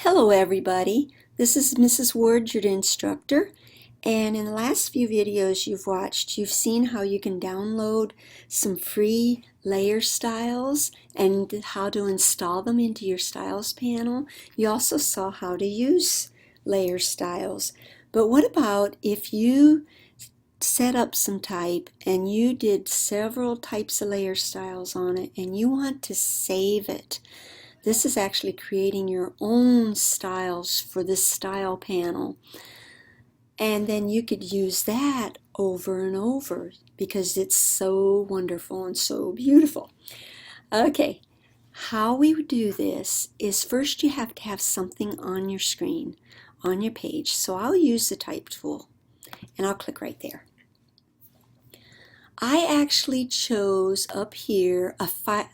Hello everybody, this is Mrs. Ward, your instructor, and in the last few videos you've watched, you've seen how you can download some free layer styles and how to install them into your styles panel. You also saw how to use layer styles. But what about if you set up some type and you did several types of layer styles on it and you want to save it? This is actually creating your own styles for this style panel. And then you could use that over and over because it's so wonderful and so beautiful. Okay, how we would do this is first you have to have something on your screen, on your page. So I'll use the type tool and I'll click right there. I actually chose up here a fat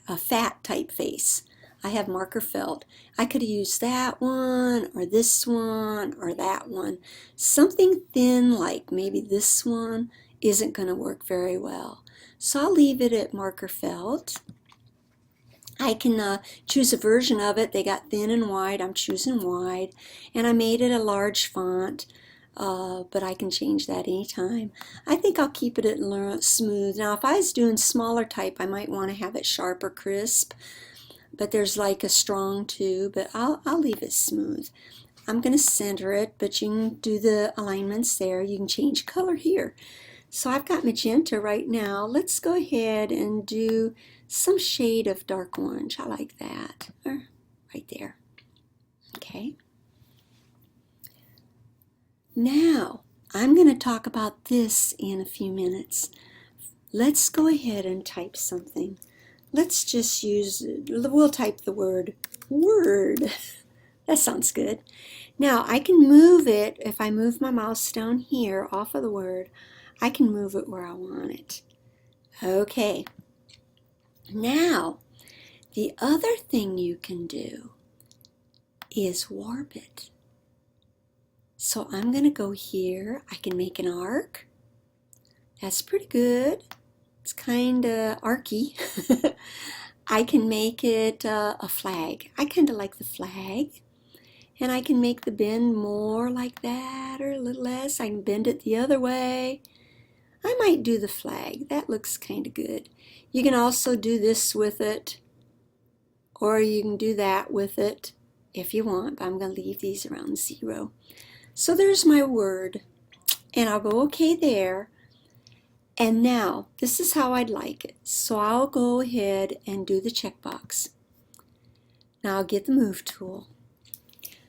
typeface. I have marker felt. I could have used that one or this one or that one. Something thin like maybe this one isn't going to work very well. So I'll leave it at marker felt. I can choose a version of it. They got thin and wide. I'm choosing wide. And I made it a large font. But I can change that anytime. I think I'll keep it at smooth. Now if I was doing smaller type, I might want to have it sharp or crisp. But there's like a strong too, but I'll leave it smooth. I'm going to center it, but you can do the alignments there. You can change color here. So I've got magenta right now. Let's go ahead and do some shade of dark orange. I like that. Right there. Okay. Now, I'm going to talk about this in a few minutes. Let's go ahead and type something. Let's just we'll type the word word. That sounds good. Now I can move it, if I move my mouse down here off of the word, I can move it where I want it. Okay. Now, the other thing you can do is warp it. So I'm going to go here. I can make an arc. That's pretty good. It's kind of archy. I can make it a flag. I kind of like the flag. And I can make the bend more like that or a little less. I can bend it the other way. I might do the flag. That looks kind of good. You can also do this with it, or you can do that with it if you want. But I'm going to leave these around 0. So there's my word. And I'll go okay there. And now, this is how I'd like it. So I'll go ahead and do the checkbox. Now I'll get the move tool.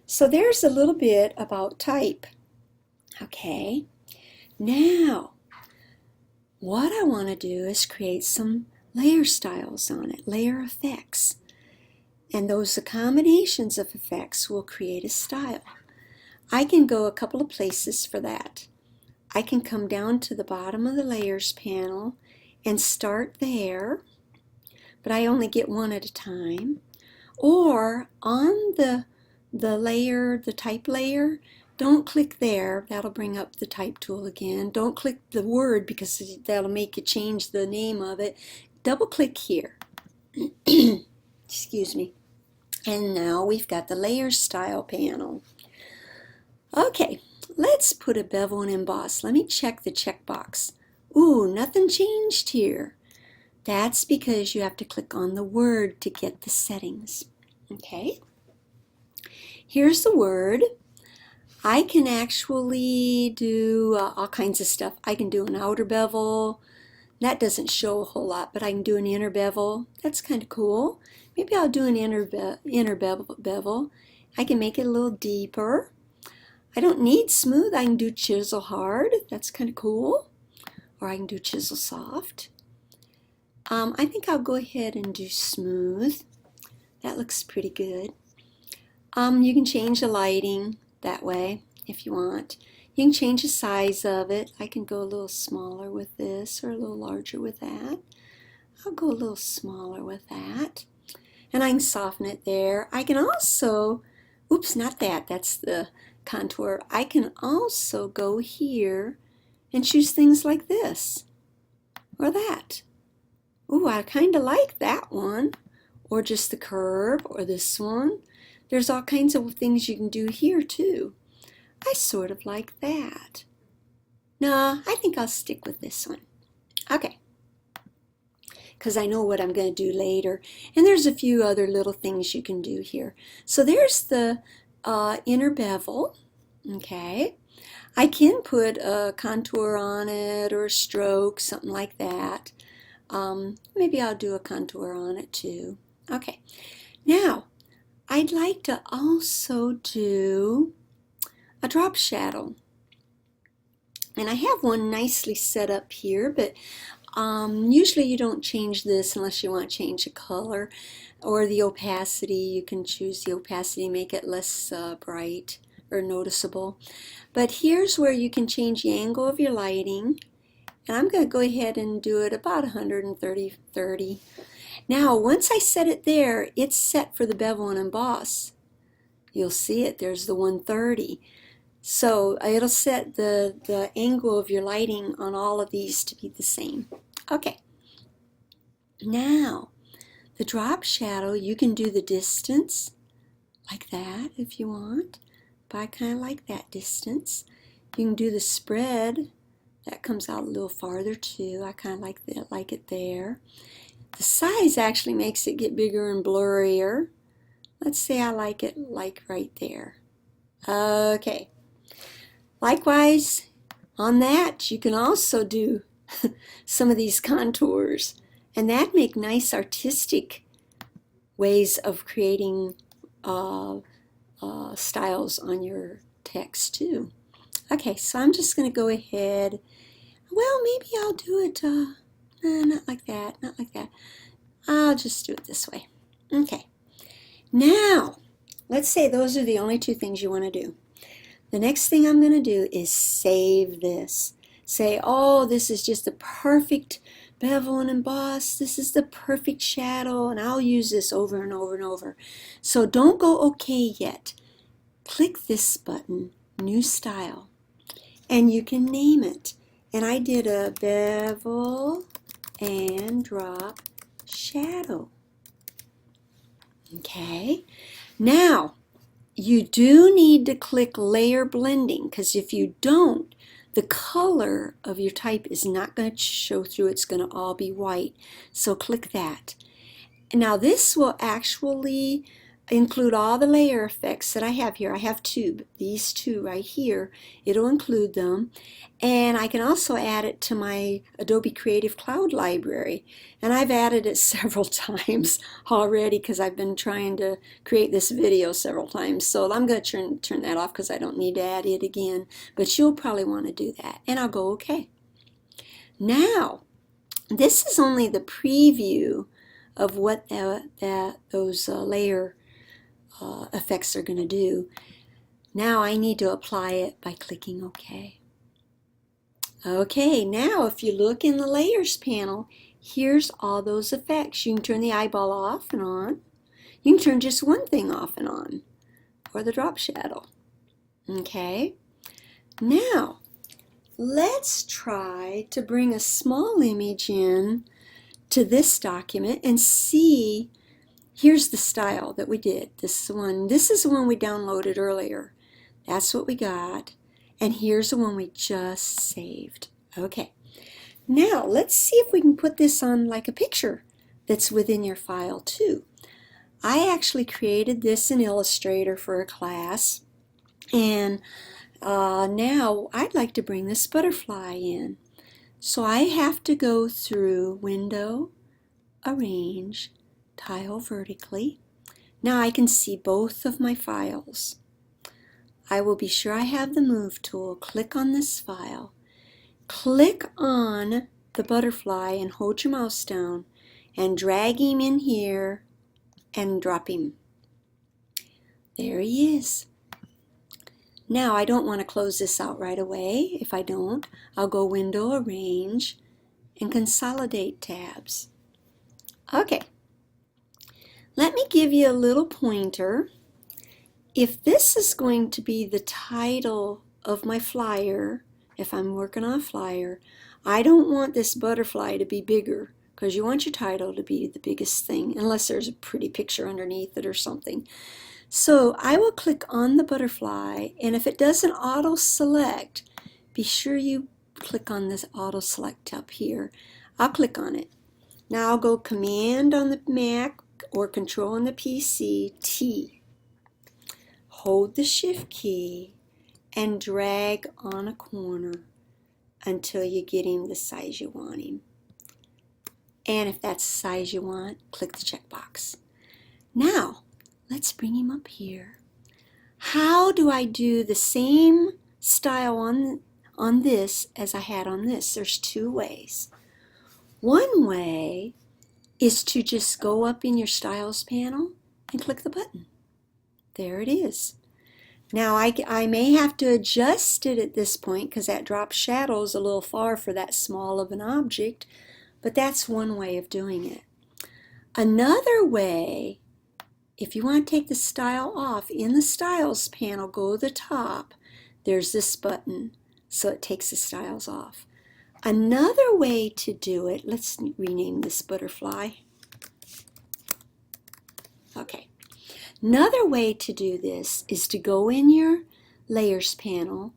So there's a little bit about type. Okay. Now, what I want to do is create some layer styles on it, layer effects. And those combinations of effects will create a style. I can go a couple of places for that. I can come down to the bottom of the layers panel and start there, but I only get one at a time. Or on the layer, the type layer, don't click there. That'll bring up the type tool again. Don't click the word because that'll make you change the name of it. Double click here. Excuse me. And now we've got the layer style panel. Okay. Let's put a bevel and emboss. Let me check the checkbox. Ooh, nothing changed here. That's because you have to click on the word to get the settings. Okay. Here's the word. I can actually do all kinds of stuff. I can do an outer bevel. That doesn't show a whole lot, but I can do an inner bevel. That's kind of cool. Maybe I'll do an inner bevel. I can make it a little deeper. I don't need smooth. I can do chisel hard. That's kind of cool. Or I can do chisel soft. I think I'll go ahead and do smooth. That looks pretty good. You can change the lighting that way if you want. You can change the size of it. I can go a little smaller with this or a little larger with that. I'll go a little smaller with that. And I can soften it there. I can also, oops, not that. That's the contour. I can also go here and choose things like this or that. Ooh, I kind of like that one, or just the curve, or this one. there's all kinds of things you can do here too. I sort of like that. No, I think I'll stick with this one. Okay, because I know what I'm going to do later. And there's a few other little things you can do here. So there's the inner bevel. Okay, I can put a contour on it or a stroke, something like that. Maybe I'll do a contour on it too. Okay, now I'd like to also do a drop shadow. And I have one nicely set up here, but usually you don't change this unless you want to change the color or the opacity. You can choose the opacity, make it less bright or noticeable. But here's where you can change the angle of your lighting. And I'm going to go ahead and do it about 130. Now, once I set it there, it's set for the bevel and emboss. You'll see it, there's the 130. So it'll set the angle of your lighting on all of these to be the same. Okay, now the drop shadow, you can do the distance like that if you want, but I kind of like that distance. You can do the spread, that comes out a little farther too. I kind of like it there. The size actually makes it get bigger and blurrier. Let's say I like it like right there. Okay. Likewise, on that, you can also do some of these contours, and that make nice artistic ways of creating styles on your text too. Okay, so I'm just going to go ahead. Well, maybe I'll do it not like that, not like that. I'll just do it this way. Okay, now let's say those are the only two things you want to do. The next thing I'm going to do is save this. Say, oh, this is just the perfect bevel and emboss. This is the perfect shadow, and I'll use this over and over and over. So don't go OK yet. Click this button, New Style, and you can name it. And I did a bevel and drop shadow. Okay, now you do need to click layer blending, because if you don't, the color of your type is not going to show through. It's going to all be white. So click that. Now this will actually include all the layer effects that I have here. I have two, these two right here. It'll include them. And I can also add it to my Adobe Creative Cloud library. And I've added it several times already because I've been trying to create this video several times. So I'm going to turn that off because I don't need to add it again. But you'll probably want to do that. And I'll go OK. Now, this is only the preview of what those layer effects are going to do. Now I need to apply it by clicking OK. Okay, now if you look in the Layers panel, here's all those effects. You can turn the eyeball off and on. You can turn just one thing off and on, or the drop shadow. Okay, now let's try to bring a small image in to this document and see. Here's the style that we did. This is the one we downloaded earlier. That's what we got. And here's the one we just saved. Okay. Now let's see if we can put this on like a picture that's within your file too. I actually created this in Illustrator for a class. And now I'd like to bring this butterfly in. So I have to go through Window, Arrange, Tile Vertically. Now I can see both of my files. I will be sure I have the Move tool. Click on this file. Click on the butterfly and hold your mouse down and drag him in here and drop him. There he is. Now I don't want to close this out right away. If I don't, I'll go Window, Arrange, and Consolidate tabs. Okay. Let me give you a little pointer. If this is going to be the title of my flyer, if I'm working on a flyer, I don't want this butterfly to be bigger, because you want your title to be the biggest thing, unless there's a pretty picture underneath it or something. So I will click on the butterfly, and if it doesn't auto select, be sure you click on this auto select up here. I'll click on it. Now I'll go Command on the Mac or Control on the PC, T. Hold the Shift key and drag on a corner until you get him the size you want him. And if that's the size you want, click the checkbox. Now, let's bring him up here. How do I do the same style on this as I had on this? There's two ways. One way is to just go up in your Styles panel and click the button. There it is. Now I may have to adjust it at this point because that drop shadow is a little far for that small of an object, but that's one way of doing it. Another way, if you want to take the style off, in the Styles panel, go to the top, there's this button, so it takes the styles off. Another way to do it, let's rename this butterfly. Okay. Another way to do this is to go in your Layers panel,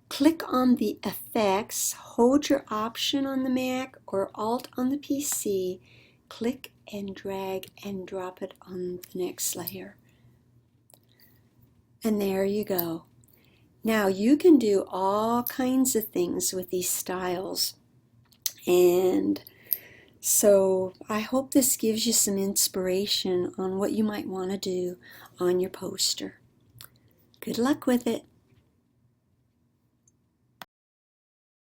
click on the Effects, hold your Option on the Mac or Alt on the PC, click and drag and drop it on the next layer. And there you go. Now you can do all kinds of things with these styles. And so I hope this gives you some inspiration on what you might want to do on your poster. Good luck with it.